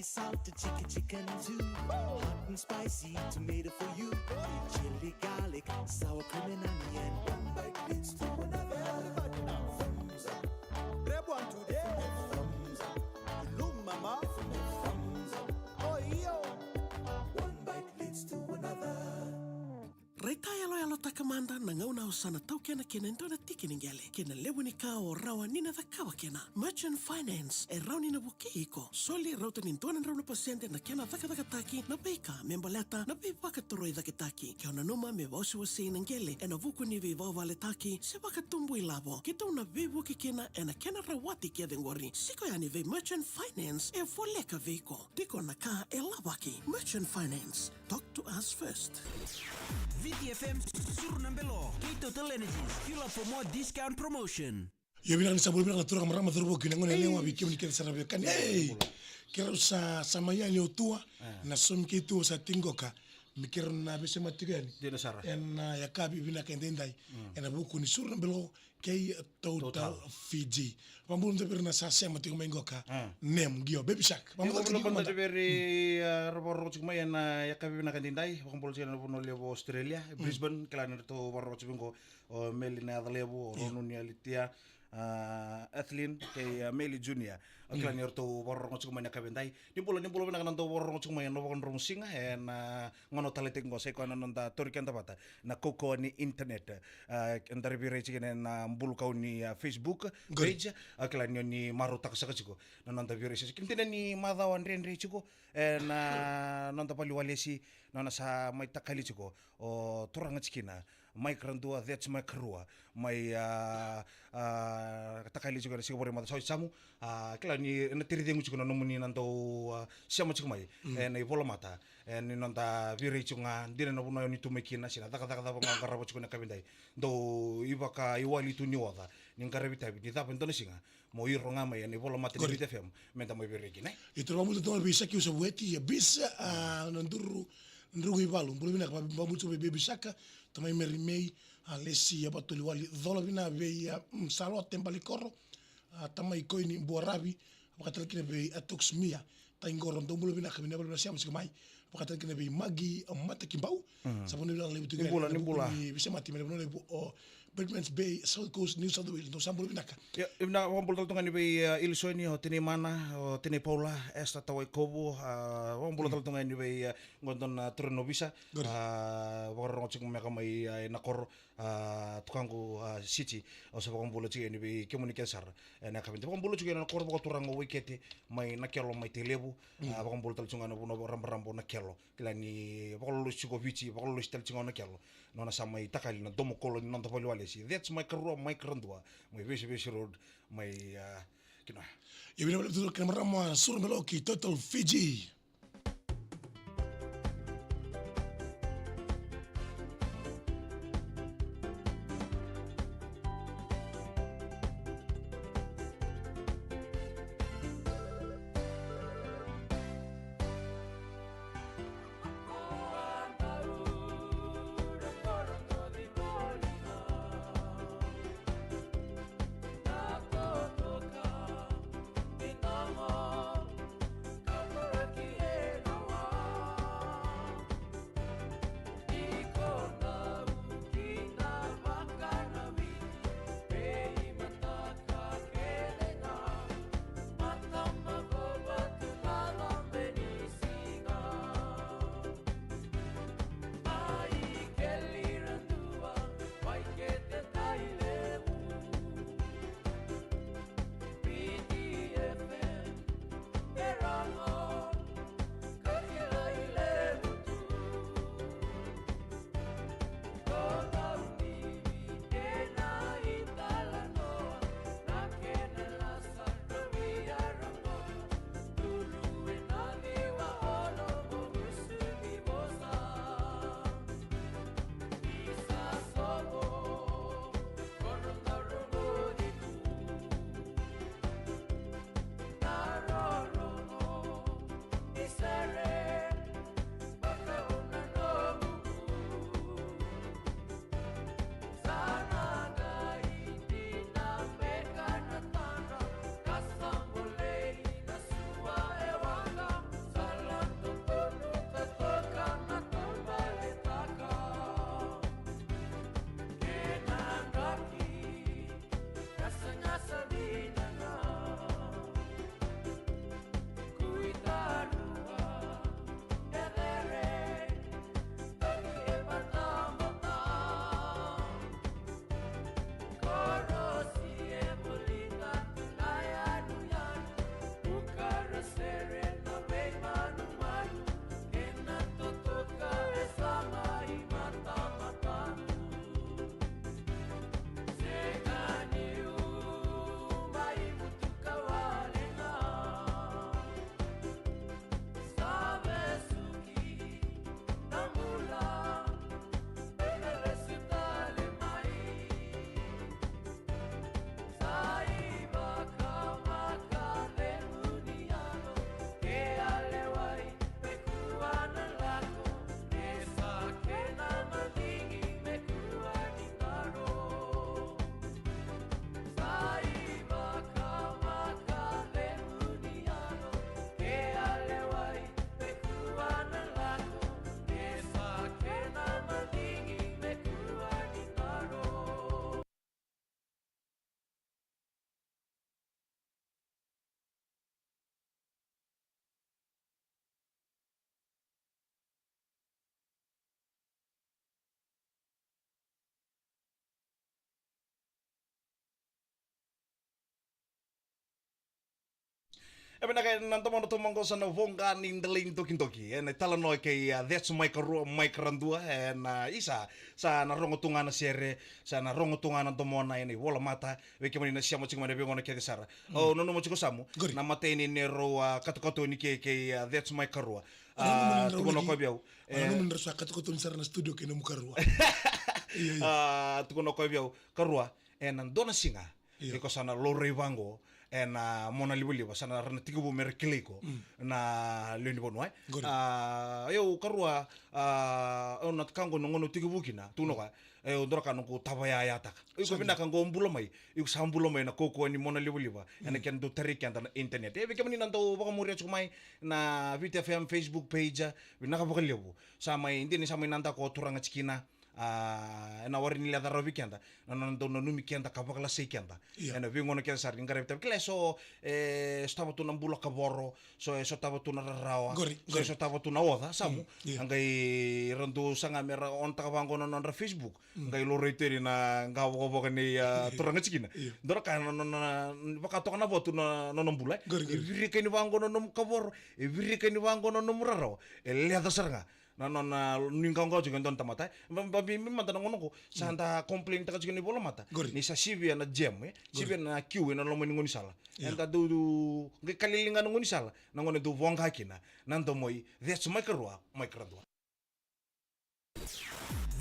salted chicken too. Hot and spicy tomato for you. Chili, garlic, sour cream and onion. One bite leads to another. Thumbs up. Grab one today. Thumbs up. Hello, mama. Thumbs up. Oh, yo. One bite leads to another. Raita yalo takamanda na ngauna osana tau kena kena ndona tiki ningele. Kena lewu ni ka o rawa nina da kawa kena. Merchant Finance e rau nina buki iko. Soli rauta ni ndona rauna pasiente na kena dhaka taki na peika membaleta na pei waka toroi dhake taki. Kia ona numa me wausi wasi nangele e na vuku ni vi wale taki se waka tumbu ilabo. Kita una vivu ki kena e na kena rawati kia dengori. Siko yani ve Merchant Finance e voleka veiko. Tiko na ka e lawaki. Merchant Finance. Talk to us first. VTFM Surnambelo, Keto Telenergies, fill up for more discount promotion. Yo bilang sa bilang naturang marama turbo kinangon na lewa bikim ni kira sarabi kan kira sa samaya leo tua na som kitu sa tingoka mikir na bese matigani Dina Sara. en ya kabi bina kendendai en buku ni Surnambelo kay total Fiji pambulun te perna sa sema tingo mengoka nem gio baby shark Pambulo panda de veri roboro cuma na ya kabi na kandindai pambulo cina puno levo Australia Brisbane kelana to roboro cuma melina levo ronunia litia Athlin kay Meli Junior kelana to roboro cuma na kabindai ni pulo na kanando roboro cuma na wakon rong singa en ngono taleting go seko nanda torikan tapata na koko ni internet andare vire cina na mbulu kau ni Facebook page kelana ni maru taksa chiko nanda vire kintina ni madawan renre chiko na nanda pali walesi nana sa mai takali chiko o turanga chikina mai krandua that's my krua mai takali chiko siko bore mata samu kila ni na tiridengu chiko no muni nando siamo chiko mai na ivola mata ni nanda vire chunga dina no no ni tumekina sina taka ngarabo chiko na kabindai do ibaka iwali tu ni wada ni ngarabita bi dita pentone singa mo ironga mai ni ivola mata ni BTFM menta mai vire kina itu ramu tu bisa ki usaweti ya bisa nanduru ndrugu ivalu mbulu bina bamutu be baby shark tamai merimei alesi ya batuli wali dhola bina be ya salo tembali koro tamai koini borabi pakatala kina be atoxmia taingoro ndombulu bina kamina bina siam sikamai pakatala kina be magi mata kimbau sabone bina lebu tu nimbula bisa mati mena bina lebu Birdman's Bay South Coast New South Wales no sambulu bina ka ya ibna wombulu toltongan be ilisoni ho tini mana ho tini paula esta tawai kobo wombulu toltongan be ngonton turno bisa warong cing meka mai nakor tukangu city o sa wombulu cing ni be komunikasar na kabinte wombulu cing na kor bo turango wikete mai nakelo mai telebu wombulu toltongan no rambo nakelo kilani wombulu ciko vici wombulu stel cing nakelo nona samai takali na domo kolo ni nonto poli walesi that's my karua my krandua my visi road my kina yo bina betul kena marama Surnambelo ki total Fiji Kaporaki Ebe na kay nantomo tumongo sa na vonga nindaling toki en tala no kay that's my karu my karandua en isa sa na rongotunga na sere sa na rongotunga na tomona ini wala mata we kemani na siamo chingma ne bengona ke sara o no mo chiko samu na mateni nero katokoto ni ke that's my karua tukono ko biaw ano mo sa katokoto ni sara na studio ke no mukarua tukono ko biaw karua en dona singa iko sana lore vango en mona libuliba sana rana tigubu merkeliko na leni bonwa yo karua ona kango ngono tigubu kina tunoka ndora kango tabaya yata iko bina kango mbulo mai iko sambulo mai na koko ni mona libuliba ena ken do tariki anda internet e bikam ni nanto baka muri chumai na VTFM Facebook page bina ka baka lebu sama indi ni sama nanda ko turanga chikina na wari ni ladaro weekenda na ndo no weekenda ka bakla seikenda na vingo no kesa sar ngare tem kleso stava tu na mbula ka borro so tava tu na rawa so tava tu na oda samu ngai rando sanga mera on ta bango no na Facebook ngai lo reiteri na ngawo boka ni turanga chikina ndora ka no baka to na votu no mbula viri ka ni bango no ka borro viri ka ni bango no muraro leda saranga na ningkangau juga don tamata babi mi mata ngono ko santa complain ta juga ni bola mata ni sa sivia na jam sivia na kiu na lo ngoni sala enta du kalilinga ngoni sala na ngone du vonga kina nanto moi that's my karua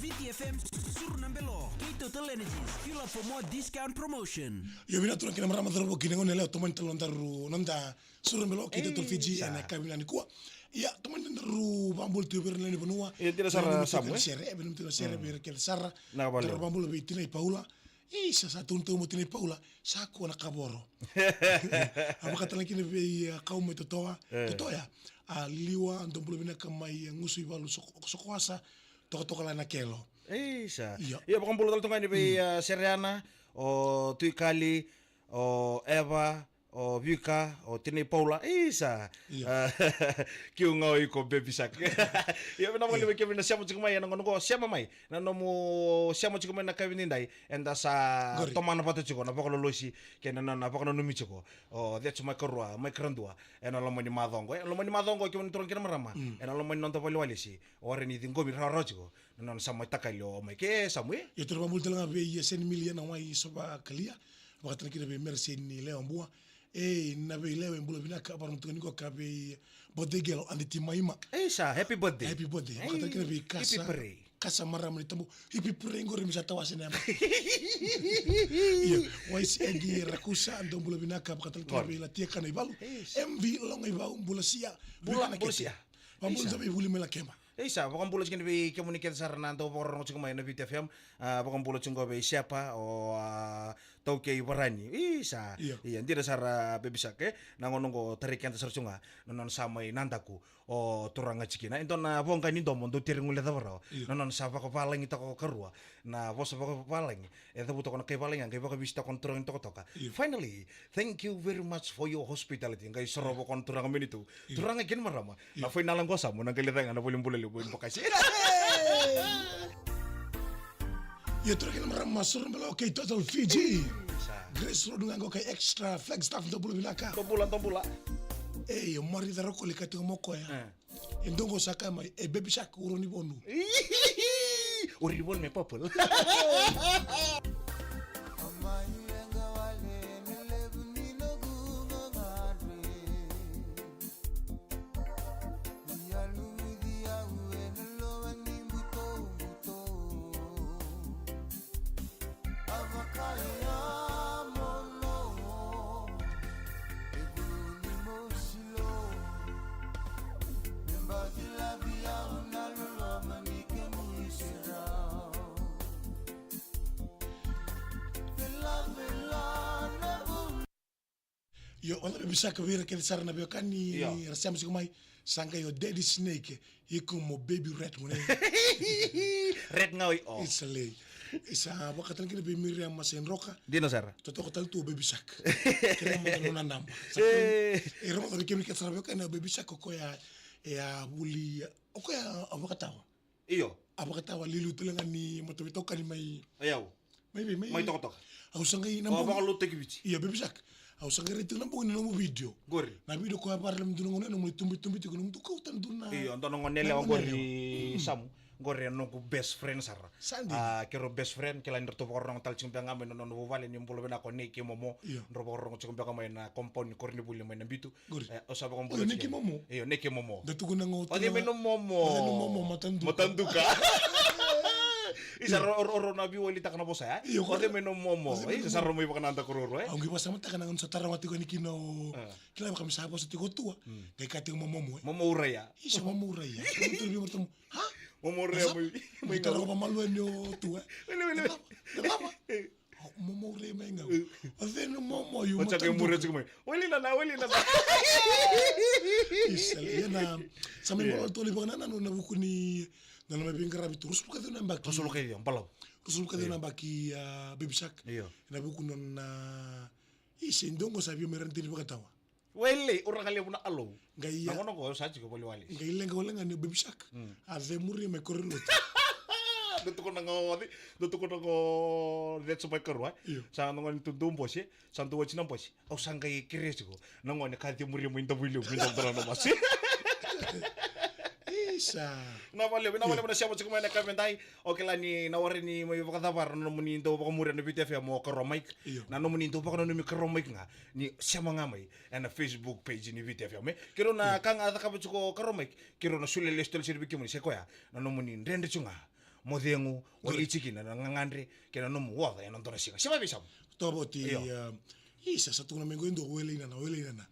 VTFM Surnambelo Kito Telenergies Fuel up for more discount promotion. Yo mina tu kina marama daro kina ngone leo toman talon daru nanda Surnambelo Kito to Fiji ana kabina ni kwa ya toman daru bambul tu ber leni benua tira sara samu sere benum tira sere ber kel sara daru bambul be tina Paula sa satu untuk mutina Paula saku na kaboro apa kata lagi ni be kaum itu toa ya liwa ndombulu bina kamai ngusu ibalu sokoasa toka la na kelo. Isa. Iya bukan bulu tol ni be Seriana o Tuikali o Eva o Vika o Tini Paula isa. Kiu ngoi ko baby sak. Iya bena mo libe kevin siamo chikmai na ngono ko siamo mai. Na no mo siamo chikmai na kevin ndai enda sa tomana pato chiko na pakolo losi ke na pakolo numi chiko. O that's my karua my krandua. Ena lo mani madongo. Lo mani madongo ke mon turun kira marama. Ena lo mani nonto pali wali si. Ore ni dingo mi raro chiko. Non sama takalio mai ke samwe. Yo turba multa nga be sen million na wai soba kalia. Wakati kina be merci ni leo mbua. Na be leo mbula bina ka baru mtuni ko ka be bodegelo andi timaima. Sa happy birthday. Happy birthday. Wakati kina be kasa maram ni tambu hippie pray ngori misa tawase na. Wai si egi rakusa ando mbula bina ka wakati kina be la tia kana ibalu. MV long ibau mbula sia. Mbula sia. Mbula zabe buli mela kema. Isa, bakang bulo chingin be komunikasi sarana to porong chingin mai na VTFM, bakang bulo chingin be siapa o tauke ibarani. Isa, iya, ndira sara bebisake, nangonongo tarikian tasarchunga, nonon samai nandaku o turanga chikina. Ento na vonga ni domo do tiringule davaro. Nonon sa bako paling ito ko karua, na vosa bako paling, eta buto ko na kay paling kay bako bista kon turang to toka. Finally, thank you very much for your hospitality. Kay sorobo kon turang minito. Turanga kin marama. Na finalang ko sa mo nang kalitangan na bulim libuin pakasi. Ya terakhir merama Surnambelo okay total Fiji. Grace Road ngango kay extra flag staff ndo bulu bilaka. Tombula. Mari daro ko likati moko ya. Ndongo saka mai baby shark uroni bonu. Uri bon me popol. Yo ona bisa ka vira ke sarna be kani rasam sikumai sanga yo daddy snake yiku mo baby rat mo ne red ngawi oh isale isa wakatan kini be Miriam masen roka dinosaur toto kotal tu baby sak kira mo no nandam romo do kemi ke sarbe kana baby sak ko ya buli ko ya abakatawa iyo abakatawa lilu tulenga ni moto bitoka ni mai ayaw mai mai tok aku sanga ina mo ba lu teki bici iya baby sak au sangarete na bongo no video Gori. na video ko parle mtu ngone no tumbi ko no ko tanduna Iyo ntono ngonele wa gori samu. Gori no ku best friend sara. Sandi. Kero best friend kila ndirto borong tal chimbe ngame no no vale ni mbulo bena ko neki momo. Ndro borong chimbe ngame na compound korni buli mai na bitu. O sabe ko mbulo. neki momo. Iyo neki momo. da tuguna ngo O de meno momo. Matanduka. Isa ro na biwo lita kana bosa ya. O de meno momo. Isa ro mo ibaka nanda kororo au ngi basa mata kana ngonso taranga tiko ni kino kila ba kamisa bosa tiko tua kai kati momo Momo uraya. isa momo uraya tu bi mortum ha Momo uraya mo kita ro malu enyo tua Wele. momo uraya menga o veno momo yu Ocha ke mure chikmo. Wele na. isa yana sami mo to liba na no na bukuni na na mabingara bitu rusul ka na mbaki Solo ke dia palaw. rusul ka na mbaki baby shark Iyo. na bukunon na isi ndongo sabio merantini bakatawa Wele ura kali puna alo. ngai Na kono ko saji ko boli wali. ngai lenga olenga ni baby shark ave muri me korilo Dutu kono ngo let's buy karwa. Sa ngon tundum bosi, santu wachina bosi. Au sangai kiresi ko. Ngon ka ti muri mo inda builo dara no masi. isa Na vale na siamo chikuma na kavendai. Okela ni na wari ni mo yuvaka davar no muni ndo baka muri na BTF mo karo mic. Na no muni ndo baka no mi karo mic nga. Ni siamo ngamai na Facebook page ni BTF me. Kiro na kanga ata kabuchiko karo mic. Kiro na sule lestel sirbi kimuni sekoya. Na no muni ndende chunga. Modhengu wali chikina na ngangandre kena no mu wada na ndona singa. Siapa bisa? toboti isa satuna mengo ndo wele na Weli na.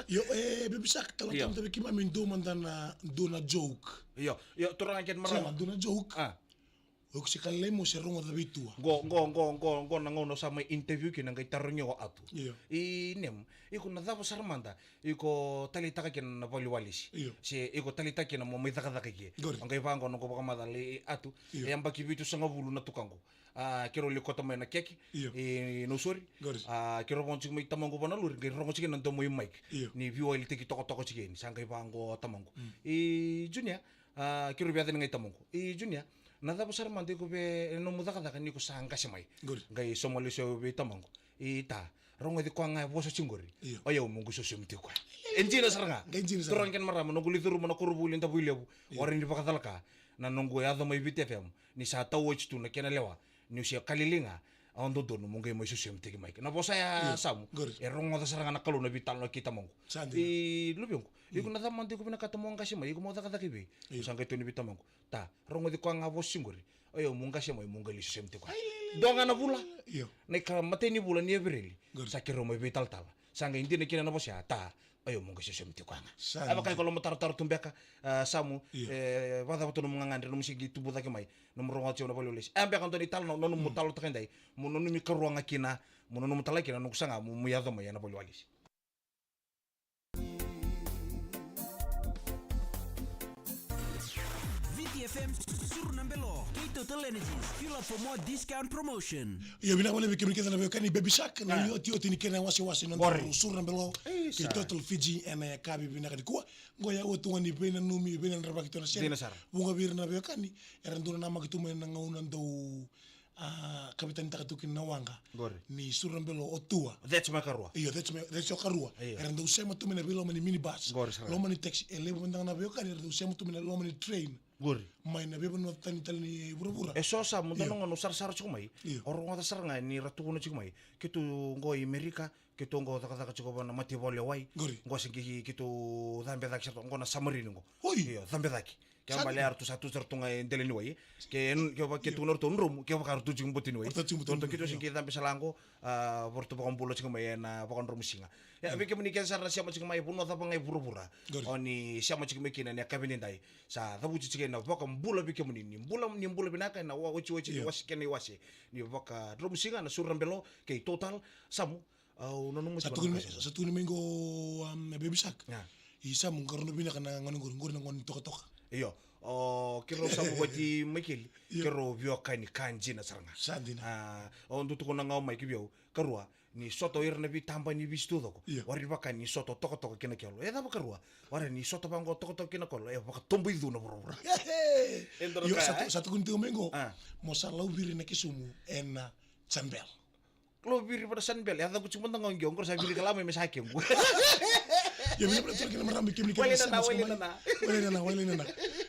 yo baby shark tala tam tabe kima min do mandana dona joke Yo turang ken sama marama. dona joke o se kalemo se rongo da bitua Go na ngono sama interview kina ngai tarnyo atu. I nem iko na davo sarmanda iko talitaka kina na vali walisi. Si iko talitaka kina mo mitaka ki. Ngai vango no ko baka le atu. Yamba kibitu sanga bulu na tukango. Kero le kota mai na keki no sori. Kero bonchi mai tamango bana lur ngai rongo chiki na ndo moi mic. Ni view ile tiki toko chiki ni sanga vango tamango. Junior kero biada ngai tamango. Junior nada besar mandi ko be no mudaka daka ni ko sanga semai ngai somali so be tamango ita rongo di kwanga boso chingori oyo mungu so semti kwa enjina saranga turang ken marama no guli turu no kurubuli nda builebu warin di bakatalaka na nongo ya do mai BTFM ni sa tawch tu na kena lewa ni sia kalilinga ondo dono mungu mo so semti ki mai na bosa ya samu rongo da saranga na kalu na vital no kita mongo lubiongo iko na mandi ko binakata mo ngasi mai iko mo daka daka be sanga tu ni bitamango ta rongo di kwanga bosingori oyo munga shemo munga li semte kwa donga na bula ne ka mateni bula ni evereli sakiro mo vital tala sanga indi ne kina na bosya ta oyo munga semte kwa aba kai kolo motar tumbeka samu wada wato munga ngandre no musigi tubu dake mai no rongo tio na bololis ambe kan toni tal no mutal to kendai mo no mi karuanga kina mo no mutala kina no kusanga mu yado mai na bololis. VTFM Surnambelo, K-Total Energies, fuel up for more discount promotion. yo bina wale bikemi kena na kani baby shark na yo tio tini kena wasi no surna belo ki total Fiji ena kabi bina kadi kwa ngoya o tuani bina numi bina raba kitona sera bunga birna be kani era ndona nama kituma na ngauna ndo kapitan takatukin na wanga ni surna belo o tua That's my karua. iyo that's your karua era ndo usema tumina belo mani minibus lo mani taxi ele banda na be kani era ndo usema tumina lo mani train mai na beba no tani tani bura Esosa muda no no sar chikumai orongo da saranga ni ratu no chikumai kitu ngo Amerika kitu ngo taka chikoba na mati vole wai ngo singi kitu dambe dak sarto ngo na samarini ngo iyo dambe dak kaya bale artu satu sartunga endele ni wai ke ba kitu norto nrum ke ba kartu chingbo tini wai tonto kitu singi dambe salango porto ba kombulo chikumai na ba konrum singa ya beke muni ke sarra siamo chikumai puno da bangai bura oni siamo chikumai kina ne kabini dai sa tabu chike na ba kombula beke muni ni mbula binaka na wachi wasikene wasi ni baka drum singa na surambelo ke total samu au nonu satu ni mengo baby shark isa mungarono binaka na ngor na ngon toka iyo kero sabu wati Michael kero vio kani kanji na saranga sandina on tu kona ngau mai kibio karua ni soto irna bi tamba ni bistu doko wari baka ni soto toko kena kelo da baka rua wari ni soto bango toko kena kolo baka tombo idu na bro yo satu kunti mengo mo salau biri na kisumu ena Sunbelt. Lo biri pada Sunbelt ya, aku cuma tengok ngongkor saya biri kelama mes hakim. Ya mina pala tsaka marambi kimni Wale kana na. wale na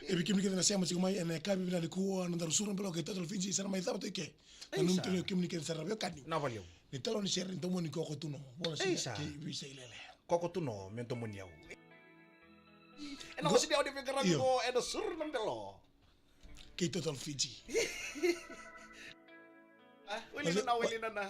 e kimni kana sema sikumai ene kabi bina likuwa na daru sura mbele oketa Fiji sana mai thabato ke na num tele kimni kana sarabio kani Na valeu. ni talo ni share ntomo ni koko tuno bona si Eisa. ki bisa ilele Koko tu no mento muniau. Ena ko sidia odi fikra Iyo. ko ena sur nang belo. ke total Fiji Wale na.